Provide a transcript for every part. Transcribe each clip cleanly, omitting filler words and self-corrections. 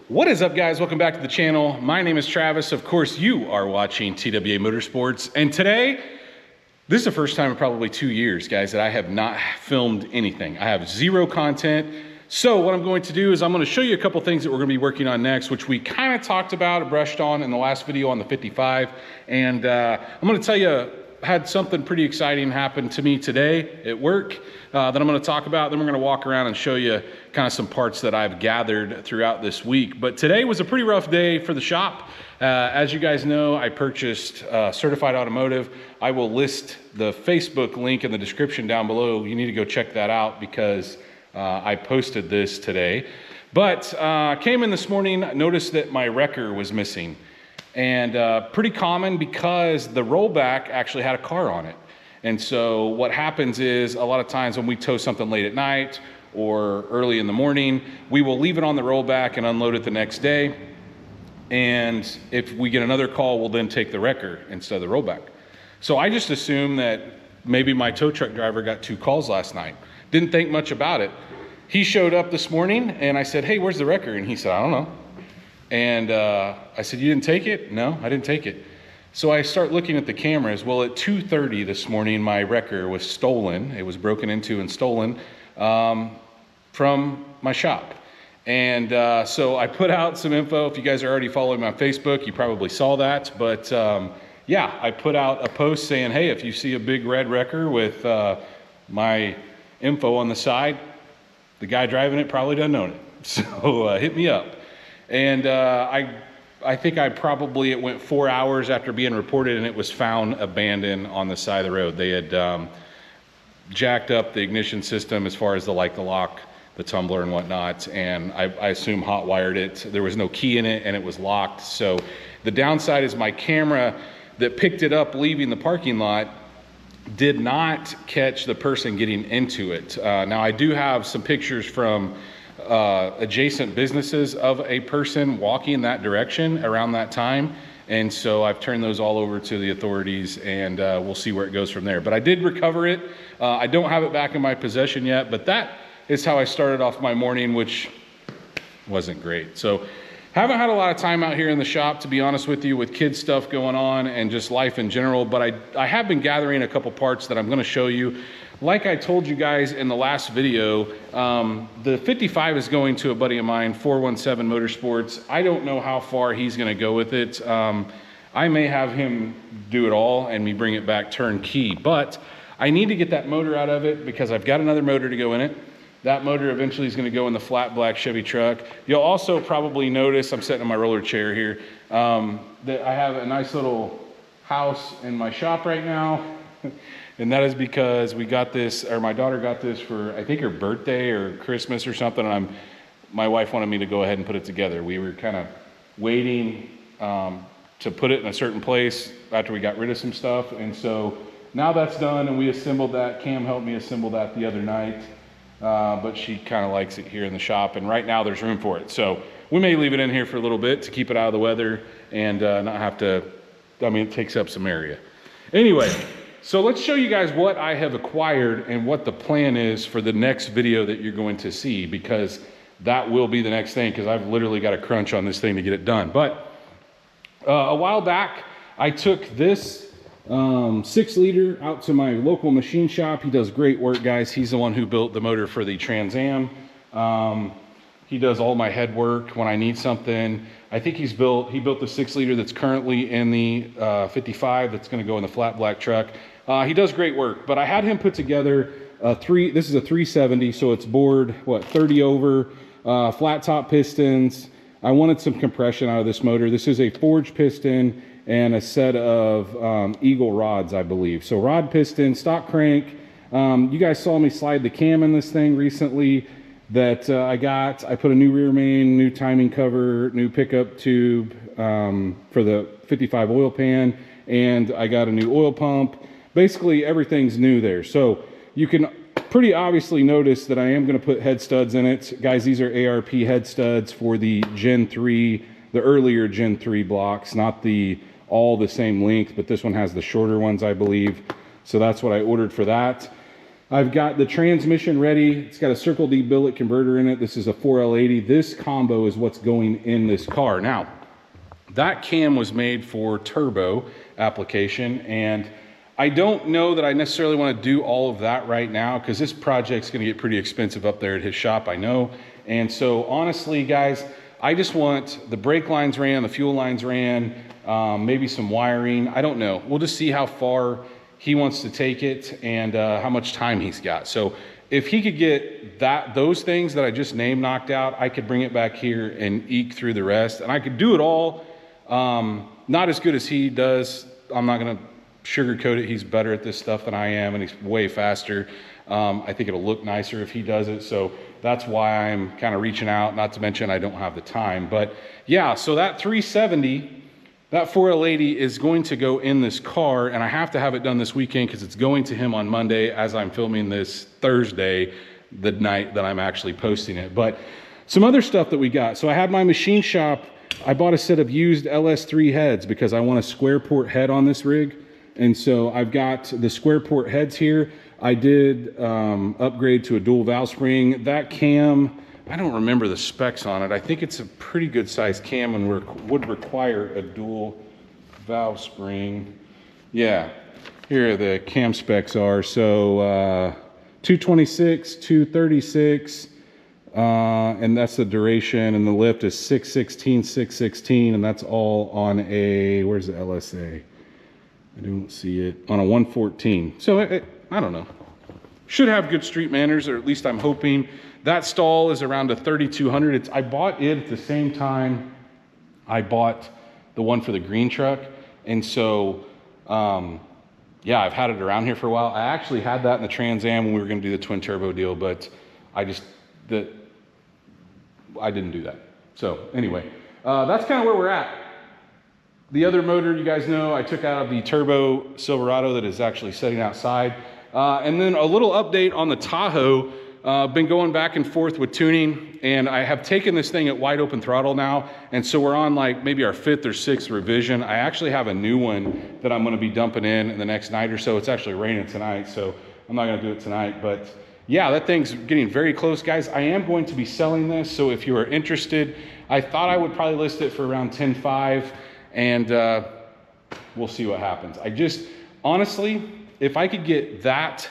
What is up, guys? Welcome back to the channel. My name is Travis. Of course, you are watching TWA Motorsports. And today, this is the first time in probably 2 years, guys, that I have not filmed anything. I have zero content. So what I'm going to do is I'm going to show you a couple things that we're going to be working on next, which we kind of talked about or brushed on in the last video on the 55. And I'm going to tell you, had something pretty exciting happen to me today at work that I'm going to talk about. Then we're going to walk around and show you kind of some parts that I've gathered throughout this week. But today was a pretty rough day for the shop. As you guys know, I purchased Certified Automotive. I will list the Facebook link in the description down below. You need to go check that out because I posted this today. But came in this morning, noticed that my wrecker was missing. And pretty common because the rollback actually had a car on it. And so what happens is a lot of times when we tow something late at night or early in the morning, we will leave it on the rollback and unload it the next day. And if we get another call, we'll then take the wrecker instead of the rollback. So I just assumed that maybe my tow truck driver got 2 calls last night. Didn't think much about it. He showed up this morning and I said, "Hey, where's the wrecker?" And he said, "I don't know." And I said, "You didn't take it?" "No, I didn't take it." So I start looking at the cameras. Well, at 2:30 this morning, my wrecker was stolen. It was broken into and stolen from my shop. And so I put out some info. If you guys are already following me on Facebook, you probably saw that. But yeah, I put out a post saying, "Hey, if you see a big red wrecker with my info on the side, the guy driving it probably doesn't own it. So hit me up." And I think it went 4 hours after being reported and it was found abandoned on the side of the road. They had jacked up the ignition system as far as the lock, the tumbler and whatnot. And I assume hot wired it. There was no key in it and it was locked. So the downside is my camera that picked it up leaving the parking lot did not catch the person getting into it. Now I do have some pictures from adjacent businesses of a person walking that direction around that time. And so I've turned those all over to the authorities and we'll see where it goes from there. But I did recover it. I don't have it back in my possession yet, but that is how I started off my morning, which wasn't great. So haven't had a lot of time out here in the shop, to be honest with you, with kids stuff going on and just life in general. But I have been gathering a couple parts that I'm going to show you. Like I told you guys in the last video, the 55 is going to a buddy of mine, 417 Motorsports. I don't know how far he's going to go with it. I may have him do it all and me bring it back turnkey, but I need to get that motor out of it because I've got another motor to go in it. That motor eventually is going to go in the flat black Chevy truck. You'll also probably notice, I'm sitting in my roller chair here, that I have a nice little house in my shop right now. And that is because we got this, or my daughter got this for, I think, her birthday or Christmas or something. And my wife wanted me to go ahead and put it together. We were kind of waiting to put it in a certain place after we got rid of some stuff. And so now that's done and we assembled that. Cam helped me assemble that the other night. But she kind of likes it here in the shop. And right now there's room for it. So we may leave it in here for a little bit to keep it out of the weather and not have to, it takes up some area. Anyway. So let's show you guys what I have acquired and what the plan is for the next video that you're going to see, because that will be the next thing, because I've literally got a crunch on this thing to get it done. But a while back, I took this 6-liter out to my local machine shop. He does great work, guys. He's the one who built the motor for the Trans Am. He does all my head work when I need something. I think he built the 6-liter that's currently in the 55 that's going to go in the flat black truck. He does great work, but I had him put together this is a 370, so it's bored, 30 over, flat top pistons. I wanted some compression out of this motor. This is a forged piston and a set of Eagle rods, I believe. So rod piston, stock crank. You guys saw me slide the cam in this thing recently that I put a new rear main, new timing cover, new pickup tube for the 55 oil pan, and I got a new oil pump. Basically everything's new there. So you can pretty obviously notice that I am going to put head studs in it. Guys, these are ARP head studs for the Gen 3, the earlier Gen 3 blocks, not all the same length, but this one has the shorter ones, I believe. So that's what I ordered for that. I've got the transmission ready. It's got a Circle D billet converter in it. This is a 4L80. This combo is what's going in this car. Now, that cam was made for turbo application, and I don't know that I necessarily want to do all of that right now because this project's going to get pretty expensive up there at his shop, I know. And so honestly, guys, I just want the brake lines ran, the fuel lines ran, maybe some wiring. I don't know. We'll just see how far he wants to take it and how much time he's got. So if he could get those things that I just named knocked out, I could bring it back here and eke through the rest. And I could do it all, not as good as he does. I'm not going to sugarcoat it. He's better at this stuff than I am, and he's way faster. I think it'll look nicer if he does it. So that's why I'm kind of reaching out, not to mention I don't have the time. But yeah, so that 370, that 4L80 is going to go in this car, and I have to have it done this weekend because it's going to him on Monday as I'm filming this Thursday, the night that I'm actually posting it. But some other stuff that we got. So I had my machine shop. I bought a set of used LS3 heads because I want a square port head on this rig. And so I've got the square port heads here. I did upgrade to a dual valve spring. That cam, I don't remember the specs on it. I think it's a pretty good sized cam and would require a dual valve spring. Yeah, here the cam specs are. So 226, 236, and that's the duration, and the lift is 616, 616, and that's all on a, where's the LSA? I don't see it, on a 114. So I don't know. Should have good street manners, or at least I'm hoping. That stall is around a 3200. I bought it at the same time I bought the one for the green truck. And so, yeah, I've had it around here for a while. I actually had that in the Trans Am when we were going to do the twin turbo deal, but I didn't do that. So anyway, that's kind of where we're at. The other motor, you guys know, I took out of the turbo Silverado that is actually sitting outside. And then a little update on the Tahoe. Been going back and forth with tuning, and I have taken this thing at wide open throttle now, and so we're on like maybe our 5th or 6th revision. I actually have a new one that I'm going to be dumping in the next night or so. It's actually raining tonight, so I'm not going to do it tonight. But yeah, that thing's getting very close, guys. I am going to be selling this, so if you are interested, I thought I would probably list it for around $10,500, and we'll see what happens. I just, honestly, if I could get that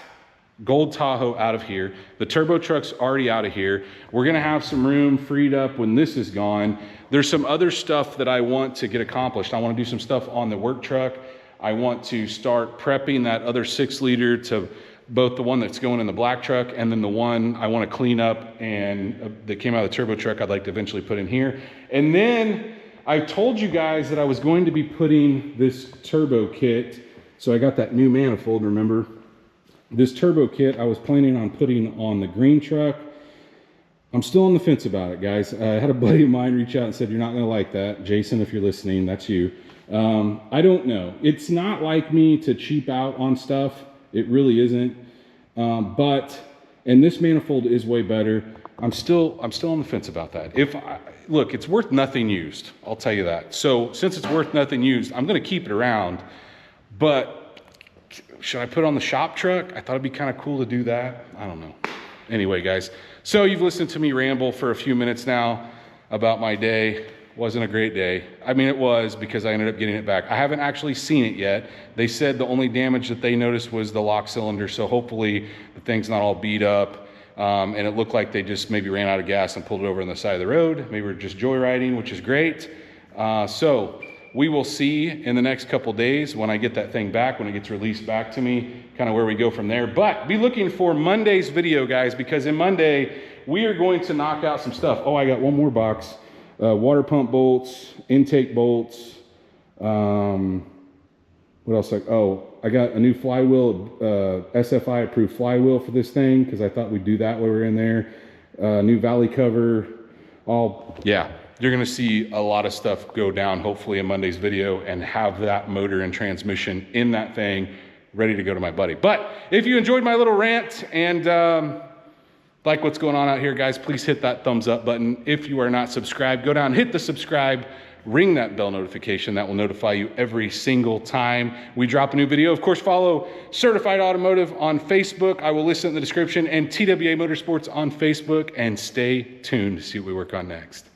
gold Tahoe out of here, the turbo truck's already out of here, we're gonna have some room freed up when this is gone. There's some other stuff that I want to get accomplished. I want to do some stuff on the work truck. I want to start prepping that other 6-liter to both the one that's going in the black truck and then the one I want to clean up and that came out of the turbo truck I'd like to eventually put in here. And then I told you guys that I was going to be putting this turbo kit. So I got that new manifold, remember? This turbo kit I was planning on putting on the green truck. I'm still on the fence about it, guys. I had a buddy of mine reach out and said, you're not gonna like that. Jason, if you're listening, that's you. I don't know. It's not like me to cheap out on stuff. It really isn't. And this manifold is way better. I'm still on the fence about that. Look, it's worth nothing used. I'll tell you that. So since it's worth nothing used, I'm gonna keep it around, but should I put it on the shop truck? I thought it'd be kind of cool to do that. I don't know. Anyway, guys, so you've listened to me ramble for a few minutes now about my day. Wasn't a great day. I mean, it was, because I ended up getting it back. I haven't actually seen it yet. They said the only damage that they noticed was the lock cylinder, so hopefully the thing's not all beat up. And it looked like they just maybe ran out of gas and pulled it over on the side of the road. Maybe we're just joyriding, which is great. So we will see in the next couple days when I get that thing back, when it gets released back to me, kind of where we go from there. But be looking for Monday's video, guys, because in Monday, we are going to knock out some stuff. Oh, I got one more box. Water pump bolts, intake bolts. What else? I got a new flywheel, SFI approved flywheel for this thing, because I thought we'd do that while we were in there. New valley cover. Yeah. You're gonna see a lot of stuff go down, hopefully in Monday's video, and have that motor and transmission in that thing ready to go to my buddy. But if you enjoyed my little rant and like what's going on out here, guys, please hit that thumbs up button. If you are not subscribed, go down, hit the subscribe ring that bell notification. That will notify you every single time we drop a new video. Of course, follow Certified Automotive on Facebook. I will list it in the description, and TWA Motorsports on Facebook, and stay tuned to see what we work on next.